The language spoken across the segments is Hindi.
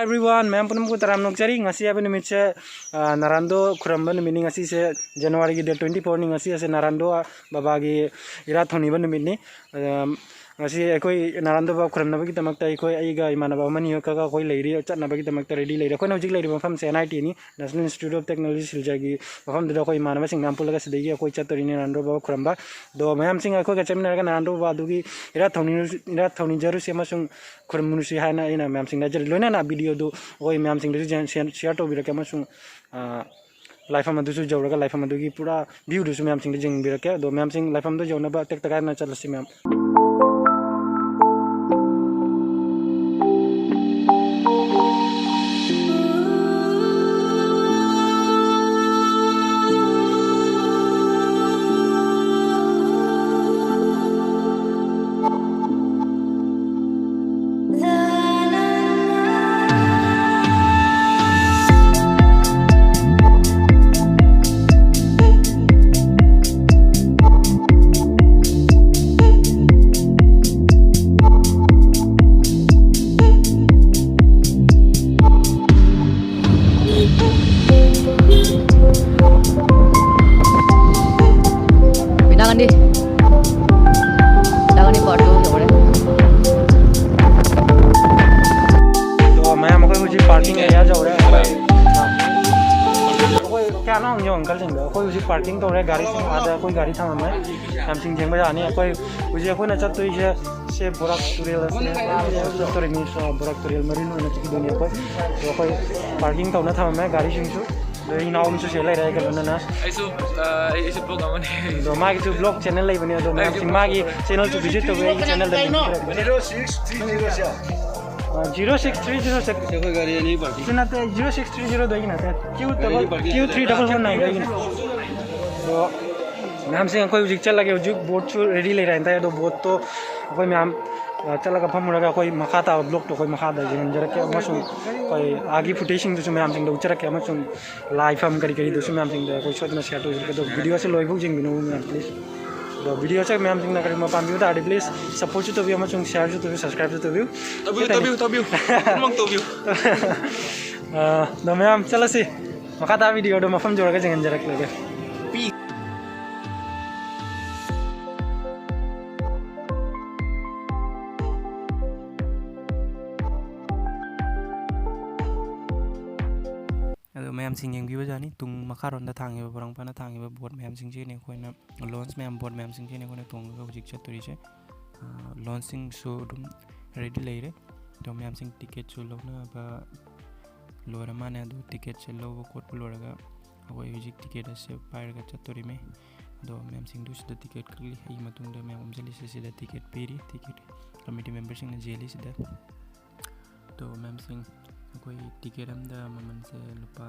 Everyone, मैं पुनः को तराम नोकचरी ngasi apa nimit se Narando khuramba nimit ngasi se January ki date 24 ni ngasi se Narando babagi erat thauniba nimit ni ngasi koi Narando ba khuramna ba ki tamakta koi aiga imana ba Amani ka ka koi leiri chatna ba ki tamakta ready leiri koi hojik leiri mafam se NIT ni National Institute of Technology Silchar gi mafam da koi imana ba sing nampul ga sidegi koi chatori ni Narando ba khuramba do mayam sing koi ga chamina ga Narando ba du gi erat thauni jaru se masung khuramun si haina ina mayam sing da jari loina na video do koi mayam sing da share to bi ra ka masung Laifam adusu jawraga Laifam adu gi pura view du su mayam sing da jing bi ra ka do mayam sing Laifam do jawna ba tek taka na chalasi mayam parking to re gari sing ada koi gari thang mai ham sing jeng ba ja ni koi uje koi na chat to se borak turel se to re ni so borak turel mari no na chi dunia koi parking to na thang mai gari sing su do ina om su se lai rai ka na ai su blog amani do ma ki su blog channel lai bani do ma sing ma ki channel to visit to we channel da 06306 koi gari ni parking sina te 0630 do ina te Q399 do ma'am से कोई उजिक चल लगे उजिक बोट चु रेडी ले रहा है तो बोट तो कोई मैम चल लगा फम लगा कोई मखाता ब्लॉक तो कोई मखादा जिन जरा के मसुम कोई आगे फुटेशिंग तो मैम सिंह उचरा के मसुम लाइफम करी करी तो मैम सिंह कोई शॉट ना शेयर तो वीडियो से लोइबुक जिंग बिनो मैम प्लीज तो वीडियो से मैम सिंह ना करी म पाम बिउ ता प्लीज सपोर्ट तो भी मसुम शेयर तो भी सब्सक्राइब तो भी मंग तो भी तो मैम चलो से मखाता वीडियो तो मफम जोड़ के जिंग जरा के मैम सिंह यंग भी जानी तुम मखारों दा थांगे बरंग पाना थांगे बोट मैम सिंह जी ने कोई ना लॉन्च मैम बोट मैम सिंह जी ने कोई ना तुंग का उजिक चतुरी से लॉन्चिंग शो रूम रेडी ले रहे तो मैम सिंह टिकट शो लोग ना अब लोरा माने दो टिकट से लो वो कोट लोरा का वो उजिक टिकट से पायर का चतुरी में दो मैम सिंह दूसरे टिकट कर ली ये मतुंग दो मैम उम्जली से सीधा टिकट पेरी टिकट कमेटी मेंबर सिंह ने जेली सीधा तो मैम सिंह कोई टिकट हम दा ममन से लुपा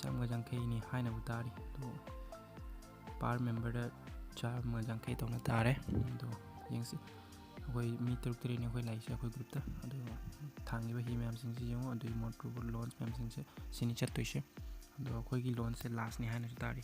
चाम जंखे नि हाइना बुतारी तो पार मेंबर दा 4 जंखे तो ना तारे तो यंगसी कोई मी तुक तरी ने कोई लाइसे कोई ग्रुप ता अदो थांगी बहि मैम सिंह से यंग अदो मोटर लॉन्च मैम सिंह से सिनी चतोइसे अदो कोई की लॉन्च से लास्ट नि हाइना तारी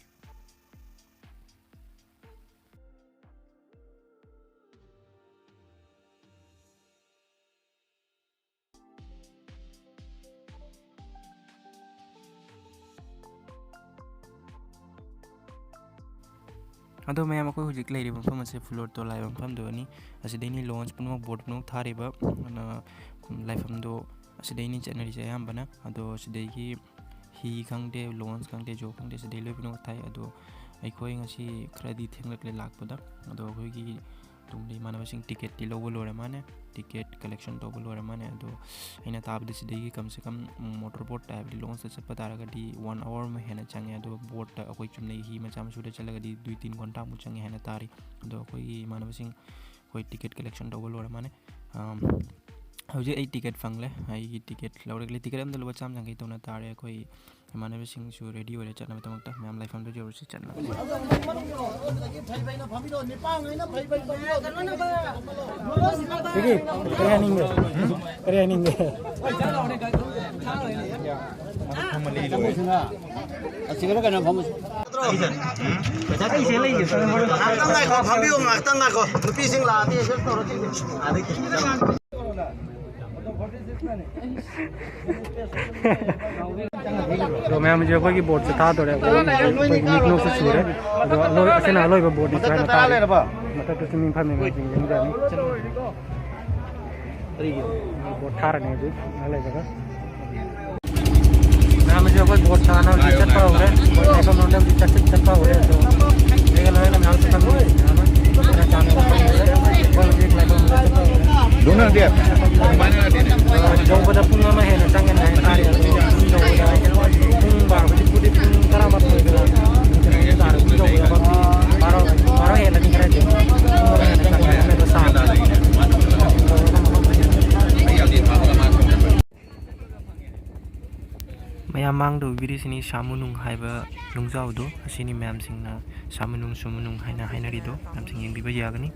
अदो मैम को हुजिक लेरी मफम से फ्लोर तो लाइव मफम दो नि असिदैनि लॉन्च पुनो बोर्ड पुनो थारिबा अन लाइफम दो असिदैनि चैनल से हम बना अदो असिदैगी ही खंगदे लॉन्च खंगदे जो खंगदे से डेलो पुनो थाइ अदो अइखोय ngasi खरादि थेंगलकले लाखपदा अदो अखोयगी तुमदे मानवसिंग टिकट ति लोगो लोरे माने टिकट कलेक्शन तो लोरे माने अदो अइना ताबदे सिदैगी कम से कम मोटर बोट टाइप लॉन्च से पतारगदी 1 आवर में हेना चंगे अदो बोट अखोय चुमने ही मचा मसुदे चलगदी 2-3 घंटा मु चंगे हेना तारी अदो अखोयगी मानवसिंग कोई टिकट कलेक्शन तो लोरे माने हौजे आई टिकट फंगले आई टिकट लौरगले टिकट हम दलबा चाम जंगे तोना तारे कोई मानवसिंग सु रेडी होले चना मतमक्ता मैम लाइफम तो जरूर से चना Siguro ka na vamos. तो मैं मुझे कोई की बोर्ड से था तो रे कोई निकनो से छुरे तो लो ऐसे ना लो ये बोर्ड इस तरह था मतलब तो स्विमिंग पूल में मैं जिंग जानी बोर्ड था रहे हैं जो नाले जगह मैं मुझे कोई बोर्ड था ना चट पा हो रहा है कोई ऐसा नॉन डे चट पा हो रहा है तो लेकिन ना मैं हाल से कम नहीं है ना मेरा चांस कोई एक लाइफ में दोनों दिया जो बड़ा पुंगा में है ना चांगे ना है तारे जो बड़ा पुंग बार बड़ी पूरी पुंग करा मत हो गया मुझे तारे जो बड़ा बारो बारो है लगी करे जो है ना चांगे में तो साथ ꯃꯌꯥꯝꯃꯥꯡꯗ ꯎꯕꯤꯔꯤꯁꯤꯅꯤ ꯁꯥꯃꯨꯅꯨꯡ ꯍꯥꯏꯕ ꯅꯨꯡꯖꯥꯎꯗꯣ ꯑꯁꯤꯅꯤ ꯃꯌꯥꯝꯁꯤꯡꯅ ꯁꯥꯃꯨꯅꯨꯡ ꯁꯨꯃꯨꯅꯨꯡ ꯍꯥꯏꯅ ꯍꯥꯏꯅꯔꯤꯗꯣ ꯃꯌꯥꯝꯁꯤꯡ ꯌꯦꯡꯕꯤꯕ ꯌꯥꯒꯅꯤ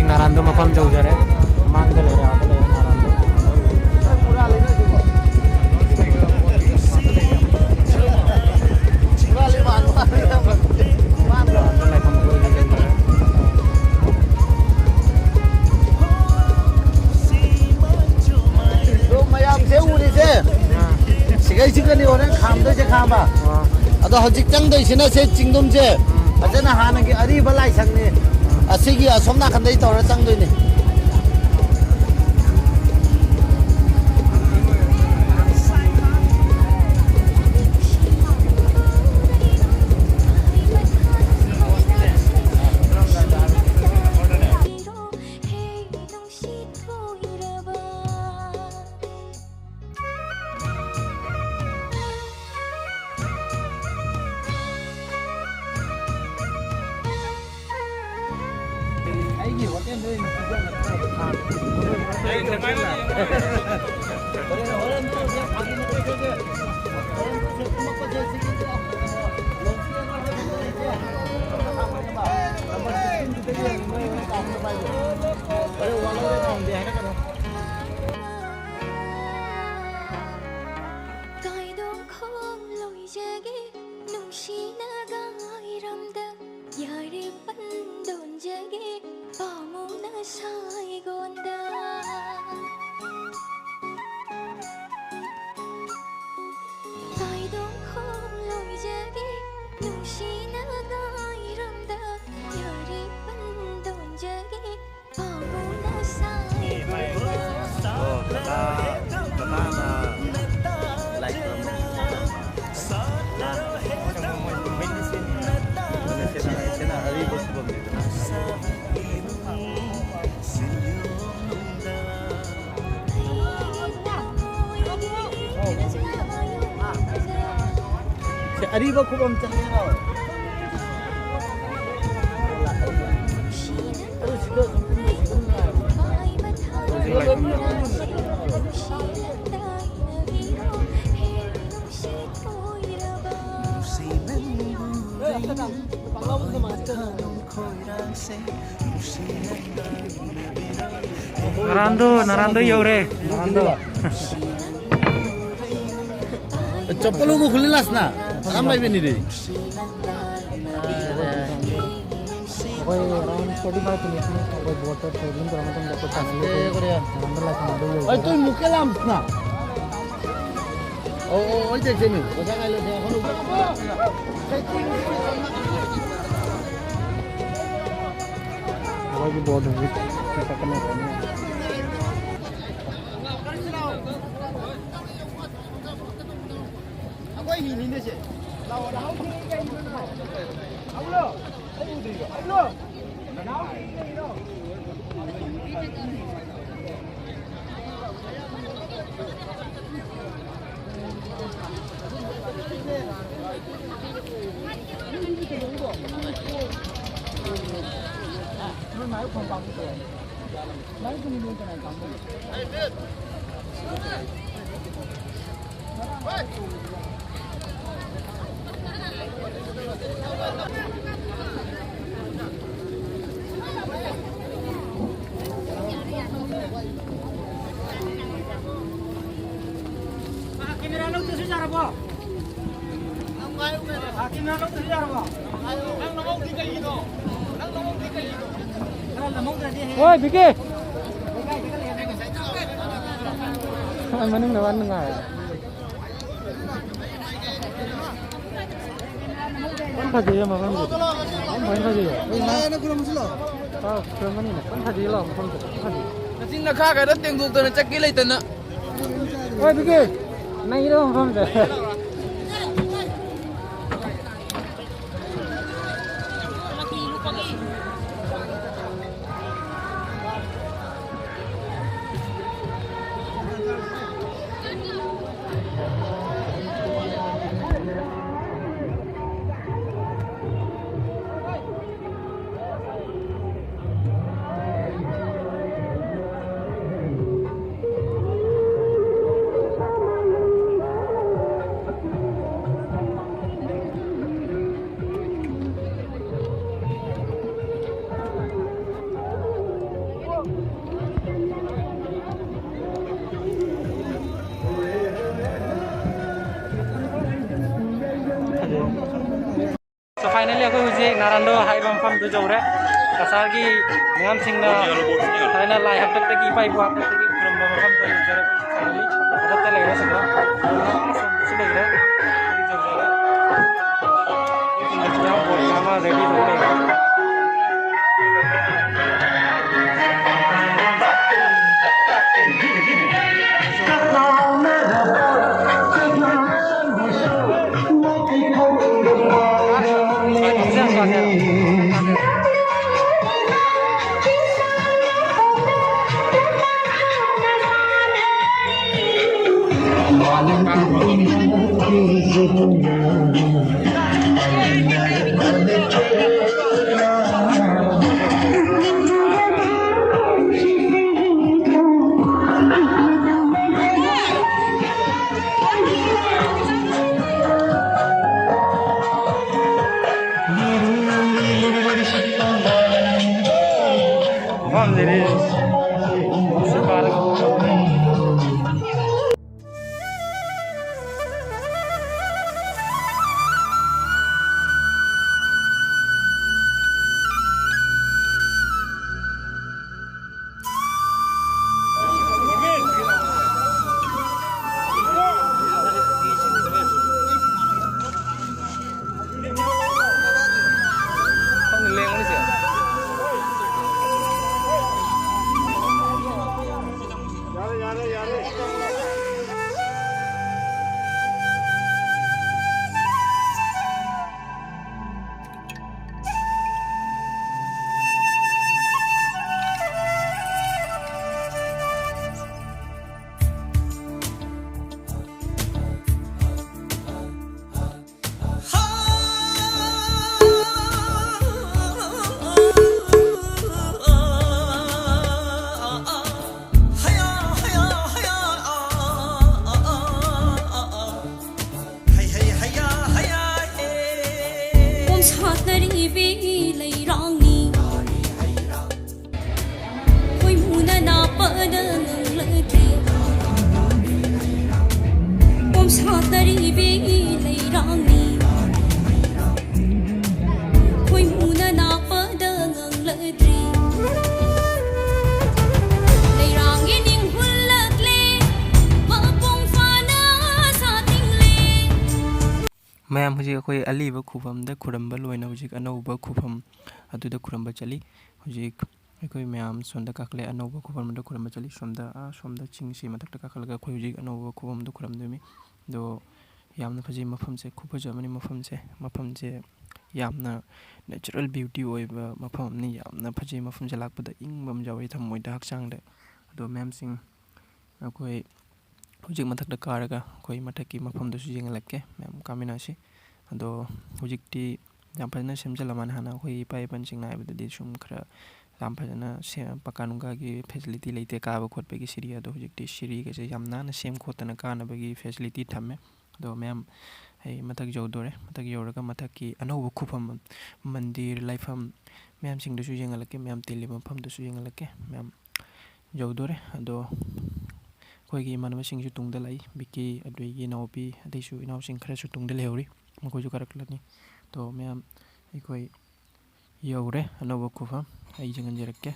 Narando mafam jauh jare, mang dale re apa le Narando. Mayam se uri se, sigai sigai ni orang kham doi se kham ba. Ado hajik chang doi sina se chingdom se, aja na hana ki Ariba Laifam ni. asigi asomna khandai tora chang doi ni Ariba khubam changnya na. Narando yore. Narando. Chapalo ko khulilas na. Ramai beni deh. Koi around 45 minutes में कोई water traveling करना तो हमको चलने को Ay, tuh muka lamp na. Oh, cek sini. Bisa kalau dia kalau कोई भी board है kita kena करना Aku ini ni sih. Oi, Biki. Amani nawan ngai. Kan tadi ya mafam tu. Main tadi ya. Mana kurang masuk? Ah, kerana ni. Kan tadi lah mafam tu. Tadi. Nanti nak kah ada tengok tu nak cakap lagi tu nak. Oi, Biki. Naik dah mafam tu. So finally aku uji Narando Haibam Farm tu jauh reh. Kasar ki ngam sing na final lai hab tak ki pai buat tak ki khuramba mafam tu jara finally ada tak lagi rasa kan. Sudah lagi reh. Ini jauh jauh. Ini macam buat nama ready tu lagi. मैम हुजी कोई अलीब खुफम द खुरंबा लोइना हुजी अनौबा खुफम अदुदा खुरंबा चली हुजी कोई मैम सोंदा काखले अनौबा खुफम द खुरंबा चली सोमदा चिंगसी मथक काखलगा कोई हुजी अनौबा खुफम द खुरम देमी दो यामना फजी मफम से खुफज अमनी मफम से यामना नेचुरल ब्यूटी ओइबा मफम नि यामना फजी मफम से लाकपदा इंगबम जावै थमोइदा हकचांगदे दो मैम सिंग कोई हुजिक मथक कारगा कोई मथकी मफम दसु जेंगलके मैम कामिनासी अदो हुजिकटी याम फजना सेमजलमान हाना कोई पाइ पंचिंग नायबदि सुम खरा याम फजना से पकानुगागी फैसिलिटी लेते काबा खोटबगी सिरी अदो हुजिकटी सिरी गजे याम नाना सेम खोतना कानबगी फैसिलिटी थमे दो मैम है मथक जौदोरे मथक यौरगा मथकी अनौब खुफम मंदिर लाइफम मैम सिंग दसु जेंगलके मैम तिली मफम दसु जेंगलके मैम जौदोरे अदो कोई मानवसिंग तुंगदा लाई बिकी अदुई इनाउपी अदैसु इनाउसिंग खरसु तुंगदा लेहौरी मखोजु करकलनी तो मैम कोई यौरे अनौब खुफम आई जंगंजरके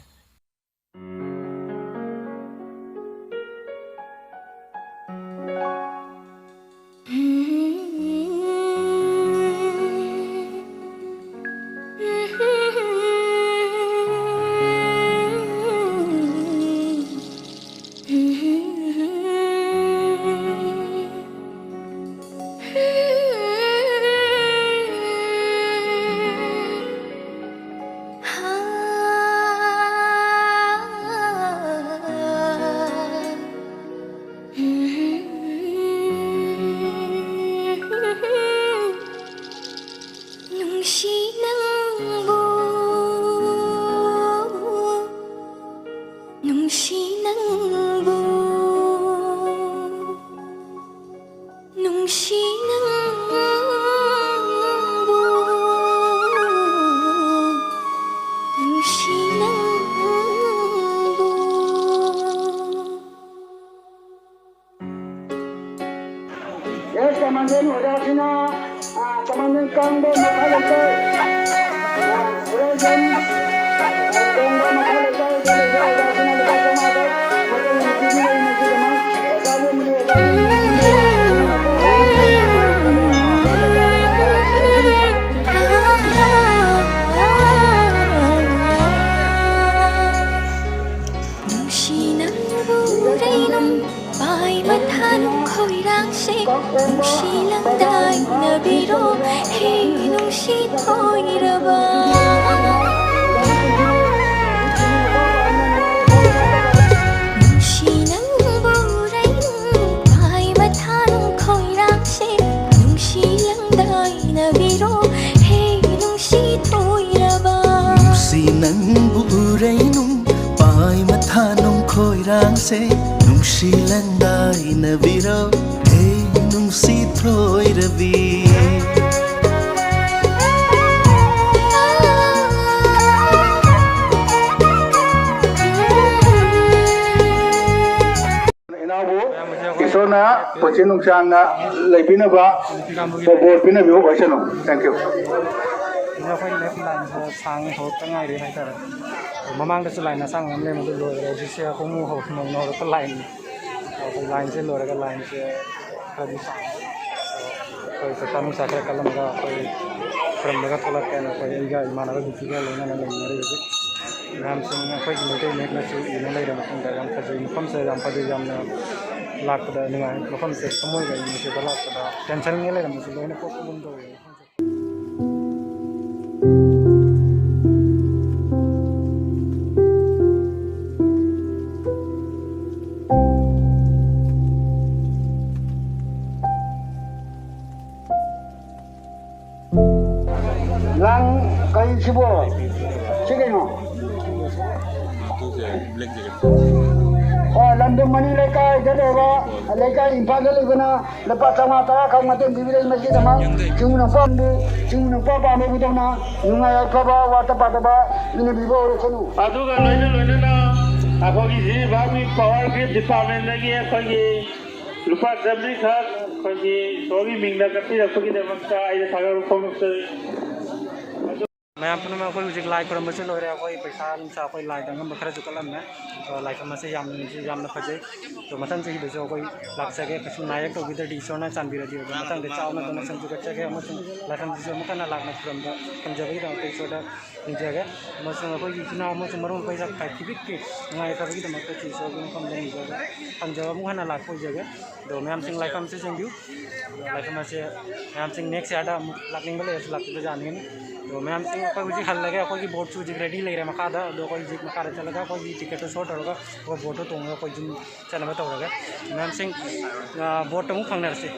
नुंगचांगा लेबिनबा बोर्ड पिनबि हो बाइसनो थैंक यू नखोय लेफ्ट लाइन सांग हो तंगाइ रे हाइतार ममांग दसु लाइन सांग हमले मदु लो जिसे कोमु हो नंग नो तो लाइन से लोरगा लाइन से खदि सांग कोई सतानु साकर कलमगा कोई फ्रमगा तोला केन कोई इगा मानव दिसिगा लेना न लेना रे राम सिंह कोई मेटे मेट न सु इन लेरा मतंग राम खजै मफम से राम पदे जामना लाकदा नुंगाई मफम से समोय गई मुझे लाकदा टेंशन नहीं ले मुझे लोने को मुंदो lang kay sibo sige no London Manila kay dalawa alay Imphal na lepas sama tara kang matin bibili masjid sama chung pa pa mo bitaw na yung ay pa ba wata pa ba ini bibo sanu aduga loina na ako gi si bami power grid department lagi ako lupa dabli khak ko gi sogi mingna kapti rakho gi demakta ai thagal komukse मैं अपने में कोई उजिक लाइक करम बच्चे लोग रहे कोई पैसा निशा कोई लाइक दंगम बखरा जो कलम है लाइफम से जाम न फजे तो मतलब से ही बच्चों कोई लाग सके कुछ नायक तो विदर डी सोना चांद भी रही है मतलब के चाव में दोनों संजू कच्चे के हम लाइफम जो मतलब ना लागना फ्रॉम द कम जब ही तो कोई सोडा निजे के मतलब कोई इतना मतलब मरों पैसा खाई बिक के नाय का भी तो मतलब चीज हो गई कम नहीं जगह हम जब मुँह ना लाग कोई जगह तो मैं हम सिंग लाइफम से संजू लाइफम से हम सिंग नेक्स्ट आड़ा लागने वाले ऐसे लागते तो जाने नहीं तो मैं हम सिंग कोई उजी हल लगे कोई बोट चूज रेडी ले रहे मकादा दो कोई जिक मकादा चलेगा कोई टिकट तो शॉर्ट होगा वो बोट तो होगा कोई जिन चलने तो होगा मैं हम सिंग बोट मुँह खंगने से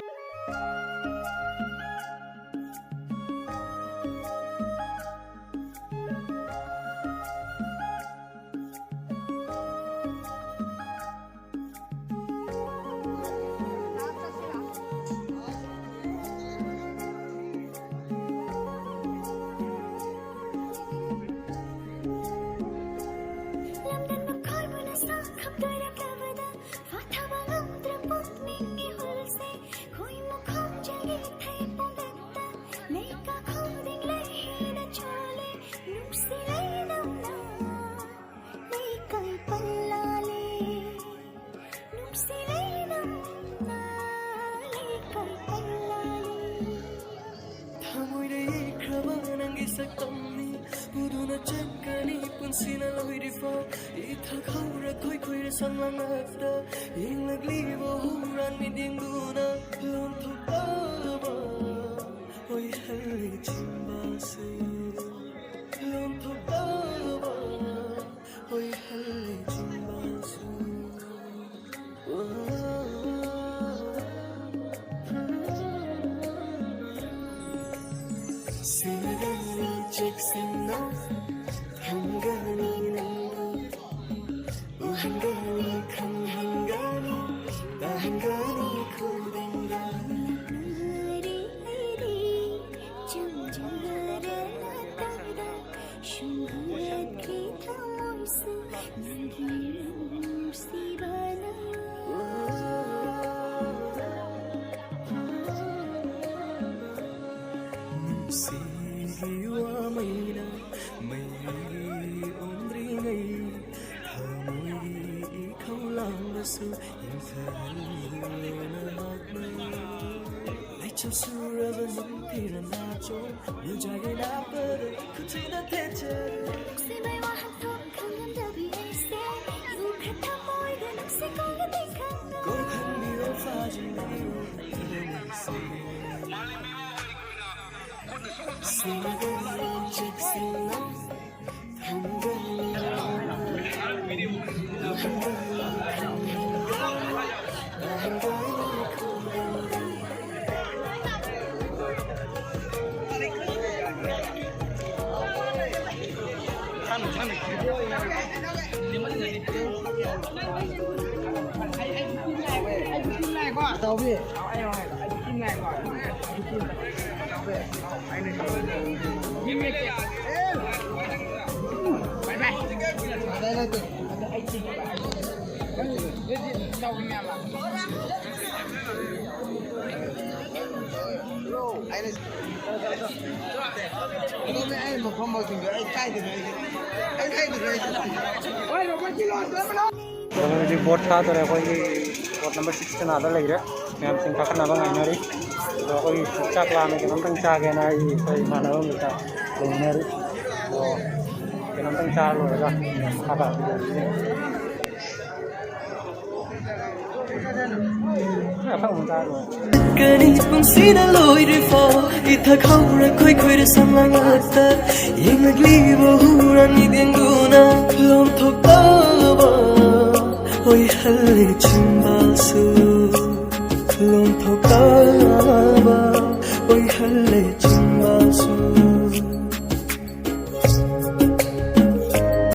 बोट था तो कोई बोट नंबर 6 ना लग रहा मैं हम सिंह का नाम है नारी तो कोई चाकला में हम तंग चा गया ना ये कोई मानव में था नारी तो हम तंग चा लोगा apa phong một ta rồi cái đi bông xí đã lôi đi phò ít thà khâu ra khơi khơi để sang ngang ta yên ngạc li vô hu ra ni tiếng guna lom thok ta ba ôi hale chim ba su lom thok ta ba ôi hale